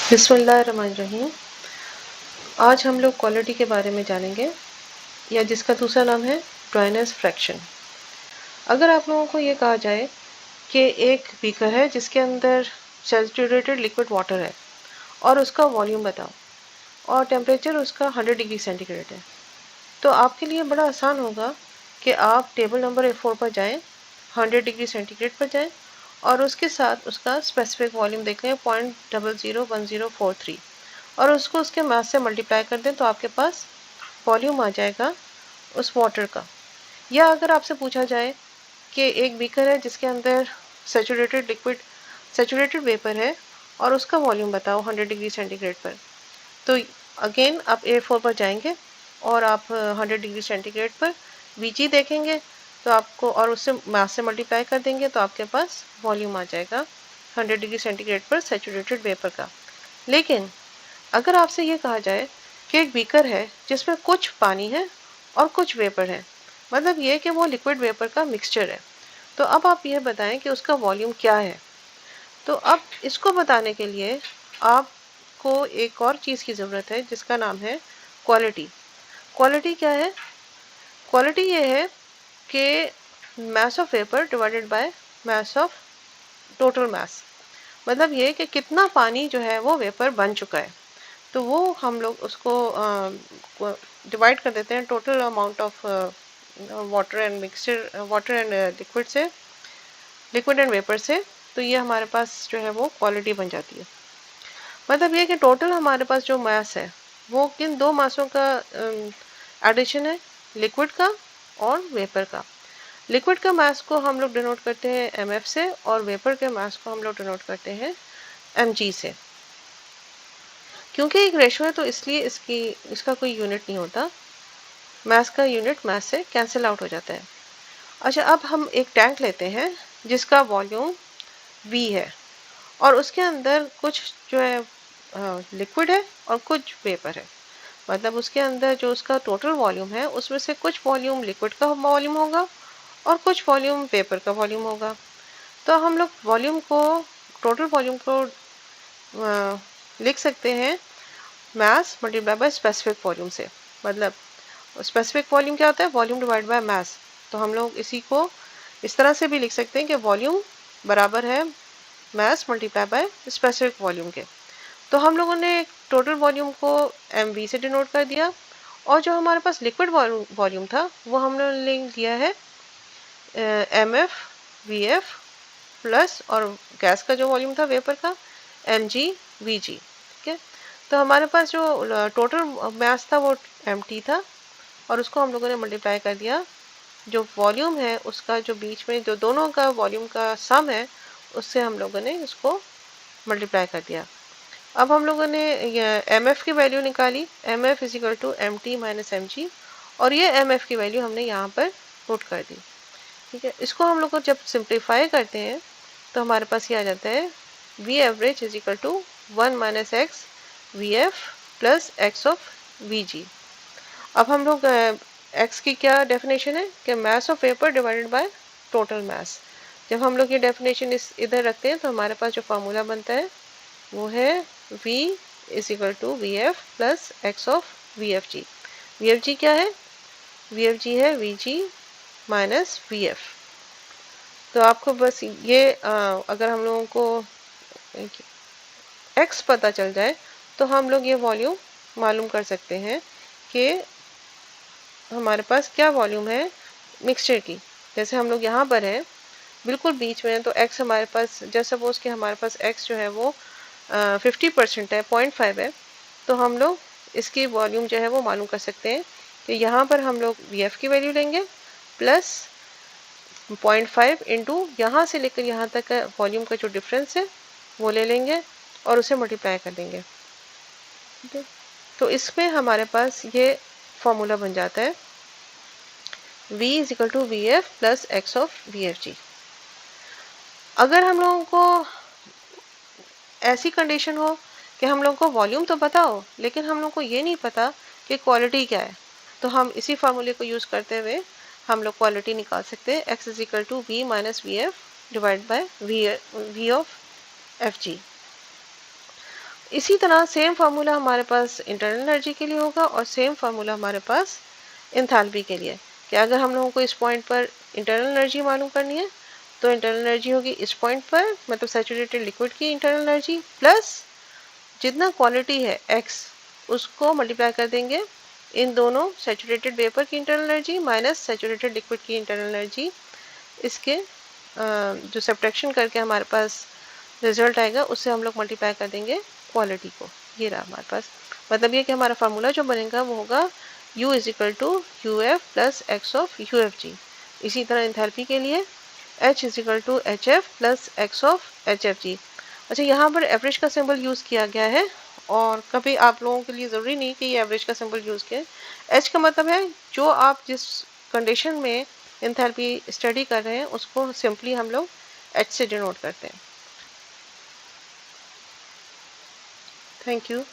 बिस्मिल्लाहिर्रहमानिर्रहीम। आज हम लोग क्वालिटी के बारे में जानेंगे, या जिसका दूसरा नाम है ड्राइनेस फ्रैक्शन। अगर आप लोगों को ये कहा जाए कि एक बीकर है जिसके अंदर सैचुरेटेड लिक्विड वाटर है और उसका वॉल्यूम बताओ और टेम्परेचर उसका 100 डिग्री सेंटीग्रेड है, तो आपके लिए बड़ा आसान होगा कि आप टेबल नंबर A4 पर जाएं, 100 डिग्री सेंटीग्रेड पर जाएं और उसके साथ उसका स्पेसिफिक वॉल्यूम देख लें 0.001043 और उसको उसके मास से मल्टीप्लाई कर दें, तो आपके पास वॉल्यूम आ जाएगा उस वाटर का। या अगर आपसे पूछा जाए कि एक बीकर है जिसके अंदर सैचुरेटेड वेपर है और उसका वॉल्यूम बताओ 100 डिग्री सेंटीग्रेड पर, तो अगेन आप A4 पर जाएंगे और आप 100 डिग्री सेंटीग्रेड पर Vg देखेंगे, तो आपको और उससे मास से मल्टीप्लाई कर देंगे, तो आपके पास वॉल्यूम आ जाएगा 100 डिग्री सेंटीग्रेड पर सैचुरेटेड वेपर का। लेकिन अगर आपसे ये कहा जाए कि एक बीकर है जिसमें कुछ पानी है और कुछ वेपर है, मतलब ये कि वो लिक्विड वेपर का मिक्सचर है, तो अब आप ये बताएं कि उसका वॉल्यूम क्या है। तो अब इसको बताने के लिए आपको एक और चीज़ की ज़रूरत है जिसका नाम है क्वालिटी। क्वालिटी क्या है? क्वालिटी ये है कि mass of vapour divided by mass of total mass, मतलब ये कि कितना पानी जो है वो वेपर बन चुका है, तो वो हम लोग उसको डिवाइड कर देते हैं total amount of water and liquid से, लिक्विड एंड वेपर से, तो ये हमारे पास जो है वो क्वालिटी बन जाती है। मतलब ये कि टोटल हमारे पास जो मास है वो किन दो मासों का एडिशन है, लिक्विड का और वेपर का। लिक्विड का मास को हम लोग डिनोट करते हैं mf से और वेपर के मास को हम लोग डिनोट करते हैं mg से। क्योंकि एक रेशो है तो इसलिए इसका कोई यूनिट नहीं होता, मास का यूनिट मास से कैंसिल आउट हो जाता है। अच्छा, अब हम एक टैंक लेते हैं जिसका वॉल्यूम V है और उसके अंदर कुछ जो है लिक्विड है और कुछ वेपर है, मतलब उसके अंदर जो उसका टोटल वॉल्यूम है उसमें से कुछ वॉल्यूम लिक्विड का वॉल्यूम होगा और कुछ वॉल्यूम वेपर का वॉल्यूम होगा। तो हम लोग टोटल वॉल्यूम को लिख सकते हैं मास मल्टीप्लाई बाय स्पेसिफिक वॉल्यूम से। मतलब स्पेसिफिक वॉल्यूम क्या होता है? Volume divide by mass. तो हम लोग इसी को इस तरह से भी लिख सकते हैं कि वॉल्यूम बराबर है मास मल्टीप्लाई बाय स्पेसिफिक वॉल्यूम के। तो हम लोगों ने टोटल वॉल्यूम को mv से डिनोट कर दिया और जो हमारे पास लिक्विड वॉल्यूम था वो हमने लिया है mf vf प्लस, और गैस का जो वॉल्यूम था वेपर का mg vg। ठीक है, तो हमारे पास जो टोटल मास था वो mt था और उसको हम लोगों ने मल्टीप्लाई कर दिया, जो वॉल्यूम है उसका जो बीच में जो दोनों का वॉल्यूम का सम है उससे हम लोगों ने इसको मल्टीप्लाई कर दिया। अब हम लोगों ने mf की वैल्यू निकाली, mf is equal to mt minus mg, और ये mf की वैल्यू हमने यहाँ पर पुट कर दी। ठीक है, इसको हम लोग को जब सिंप्लीफाई करते हैं तो हमारे पास ये आ जाता है v average is equal to 1 minus X V F plus X of V G. अब हम लोग x की क्या डेफिनेशन है कि mass of vapour divided by total mass. जब हम लोग ये डेफिनेशन इधर रखते हैं तो हमारे पास जो फार्मूला बनता है वो है v is equal to V F plus X of V F G. V F G क्या है? वी एफ जी है V G minus V F. तो आपको बस ये अगर हम लोगों को x पता चल जाए तो हम लोग ये वॉल्यूम मालूम कर सकते हैं कि हमारे पास क्या वॉल्यूम है मिक्सचर की। जैसे हम लोग यहाँ पर है बिल्कुल बीच में, तो x हमारे पास, जैसे सपोज कि हमारे पास x जो है वो 50% है, 0.5 है, तो हम लोग इसकी वॉल्यूम जो है वो मालूम कर सकते हैं कि यहाँ पर हम लोग vf की वैल्यू लेंगे प्लस 0.5 इंटू यहाँ से लेकर यहाँ तक का वॉल्यूम का जो डिफरेंस है वो ले लेंगे और उसे मल्टीप्लाई कर देंगे। ठीक है, तो इसमें हमारे पास ये फॉर्मूला बन जाता है v is equal to V F plus X of V F G. अगर हम लोगों को ऐसी कंडीशन हो कि हम लोगों को वॉल्यूम तो पता हो लेकिन हम लोगों को ये नहीं पता कि क्वालिटी क्या है, तो हम इसी फार्मूले को यूज़ करते हुए हम लोग क्वालिटी निकाल सकते हैं। x is equal to V minus V F divide by V of F G. इसी तरह सेम फार्मूला हमारे पास इंटरनल एनर्जी के लिए होगा और सेम फार्मूला हमारे पास एंथैल्पी के लिए। कि अगर हम लोगों को इस पॉइंट पर इंटरनल एनर्जी मालूम करनी है तो इंटरनल एनर्जी होगी इस पॉइंट पर, मतलब सैचुरेटेड लिक्विड की इंटरनल एनर्जी प्लस जितना क्वालिटी है x उसको मल्टीप्लाई कर देंगे इन दोनों सैचुरेटेड वेपर की internal energy minus saturated liquid की इंटरनल एनर्जी। इसके जो सब्ट्रैक्शन करके हमारे पास रिजल्ट आएगा उससे हम लोग मल्टीप्लाई कर देंगे क्वालिटी को। ये रहा हमारे पास। मतलब ये कि हमारा फार्मूला जो बनेगा वो होगा U is equal to U F plus X of U F G. इसी तरह इंथैल्पी के लिए H is equal to H F plus X of H F G. अच्छा, यहाँ पर एवरेज का सिंबल यूज़ किया गया है और कभी आप लोगों के लिए ज़रूरी नहीं कि ये एवरेज का सिंबल यूज़ किया। एच का मतलब है जो आप जिस कंडीशन में इंथैल्पी स्टडी कर रहे हैं उसको सिंपली हम लोग एच से डिनोट करते हैं। Thank you.